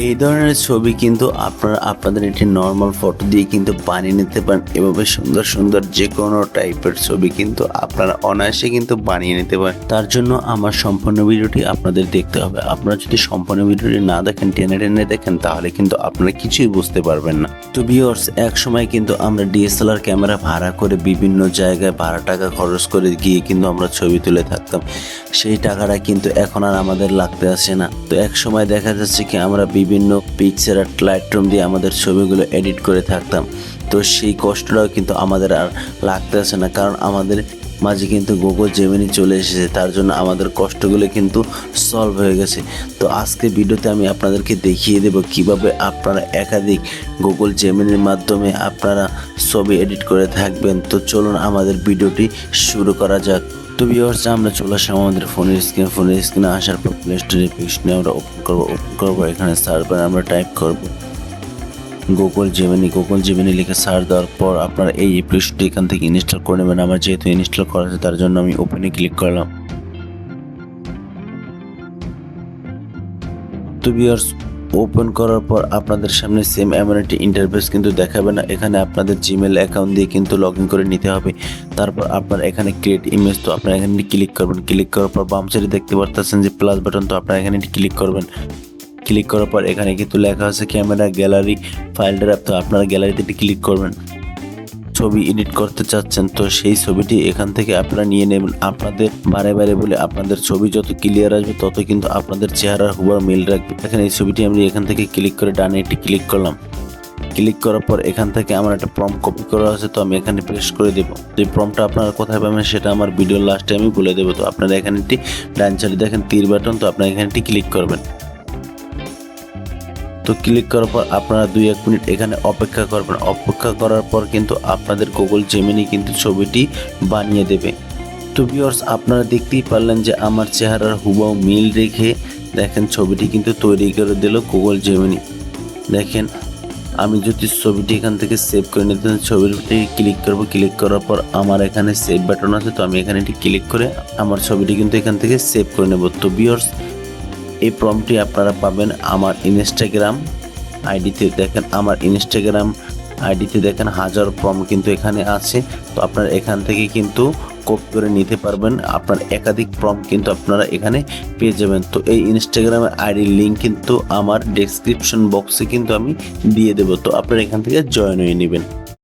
এই ধরনের ছবি কিন্তু আপনারা আপনাদের একটি নর্মাল ফটো দিয়ে কিন্তু বানিয়ে নিতে পারেন। এভাবে সুন্দর সুন্দর যে কোনো টাইপের ছবি কিন্তু আপনারা অনায়াসে কিন্তু বানিয়ে নিতে পারেন। তার জন্য আমার সম্পূর্ণ ভিডিওটি আপনাদের দেখতে হবে। আপনারা যদি সম্পূর্ণ ভিডিওটি না দেখেন, টেনে টেনে দেখেন, তাহলে কিন্তু আপনারা কিছুই বুঝতে পারবেন না। তো ভিউয়ার্স, এক সময় কিন্তু আমরা ডিএসএলআর ক্যামেরা ভাড়া করে বিভিন্ন জায়গায় ভাড়া টাকা খরচ করে গিয়ে কিন্তু আমরা ছবি তুলে থাকতাম। সেই টাকাটা কিন্তু এখন আর আমাদের লাগতে আসে না। তো এক সময় দেখা যাচ্ছে কি আমরা বিভিন্ন পিকচার আর লাইটরুম দিয়ে আমাদের ছবিগুলো এডিট করে থাকতাম। তো সেই কষ্টটাও কিন্তু আমাদের আর লাগতে আসে না, কারণ আমাদের মাঝে কিন্তু গুগল জেমিনি চলে এসেছে। তার জন্য আমাদের কষ্টগুলো কিন্তু সলভ হয়ে গেছে। তো আজকে ভিডিওতে আমি আপনাদেরকে দেখিয়ে দেব কিভাবে আপনারা একাধিক গুগল জেমিনির মাধ্যমে আপনারা ছবি এডিট করে থাকবেন। তো চলুন আমাদের ভিডিওটি শুরু করা যাক। তো ভিউয়ার্স, আমরা চলে আসলাম আমাদের ফোনের স্ক্রিনে আসার পর প্লে স্টোরে অ্যাপ্লিকেশনে আমরা ওপেন করবো। এখানে সার্চ বারে আমরা টাইপ করব গুগল জেমিনি লিখে সার্চ দেওয়ার পর আপনারা এই অ্যাপ্লিকেশনটি এখান থেকে ইনস্টল করে নেবেন। আমার যেহেতু ইনস্টল করা আছে তার জন্য আমি ওপেনে ক্লিক করলাম। তো ভিউয়ার্স, ওপেন করার পর আপনাদের সামনে সেম এমন একটি ইন্টারফেস কিন্তু দেখাবে না। এখানে আপনাদের জিমেল অ্যাকাউন্ট দিয়ে কিন্তু লগ ইন করে নিতে হবে। তারপর আপনারা এখানে ক্রিয়েট ইমেজ, তো আপনারা এখানে ক্লিক করবেন। ক্লিক করার পর বাম সাইডে দেখতে পারতেছেন যে প্লাস বাটন, তো আপনারা এখানে ক্লিক করবেন। ক্লিক করার পর এখানে কিন্তু লেখা আছে ক্যামেরা গ্যালারি ফাইল ড্রাইভ, তো আপনারা গ্যালারিতে ক্লিক করবেন। ছবি এডিট করতে চাচ্ছেন, তো সেই ছবিটি এখান থেকে আপনারা নিয়ে নেবেন। আপনাদের বারে বারে বলে আপনাদের ছবি যত ক্লিয়ার আসবে তত কিন্তু আপনাদের চেহারার হুবহু মিল রাখবে। এখানে এই ছবিটি আমি এখান থেকে ক্লিক করে ডানে একটি ক্লিক করলাম। ক্লিক করার পর এখান থেকে আমার একটা প্রম্পট কপি করা আছে, তো আমি এখানে পেস্ট করে দেবো। তো এই প্রম্পটটা আপনারা কোথায় পাবেন সেটা আমার ভিডিওর লাস্টে আমি বলে দেবো। তো আপনারা এখানে একটি ডান সাইডে দেখেন তীর বাটন, তো আপনারা এখানে একটি ক্লিক করবেন। তো ক্লিক করার পর আপনারা 2-1 মিনিট এখানে অপেক্ষা করবেন। অপেক্ষা করার পর কিন্তু আপনাদের গুগল জেমিনি কিন্তু ছবিটি বানিয়ে দেবে। তো ভিউয়ার্স, আপনারা দেখতেই পারলেন যে আমার চেহারার হুবহু মিল রেখে দেখেন ছবিটি কিন্তু তৈরি করে দিল গুগল জেমিনি। দেখেন, আমি যদি ছবিটি এখান থেকে সেভ করে নিতে ছবিটি ক্লিক করব। ক্লিক করার পর আমার এখানে সেভ বাটন আছে, তো আমি এখানে এটি ক্লিক করে আমার ছবিটি কিন্তু এখান থেকে সেভ করে নেব। তো ভিউয়ার্স, এই প্রম্পটটি আপনারা পাবেন আমার ইনস্টাগ্রাম আইডিতে। দেখেন আমার ইনস্টাগ্রাম আইডিতে দেখেন হাজার প্রম্পট কিন্তু এখানে আছে। তো আপনারা এখান থেকে কিন্তু কপি করে নিতে পারবেন। আপনার একাধিক প্রম্পট কিন্তু আপনারা এখানে পেয়ে যাবেন। তো এই ইনস্টাগ্রামের আইডির লিঙ্ক কিন্তু আমার ডেসক্রিপশন বক্সে কিন্তু আমি দিয়ে দেবো। তো আপনারা এখান থেকে জয়েন হয়ে নেবেন।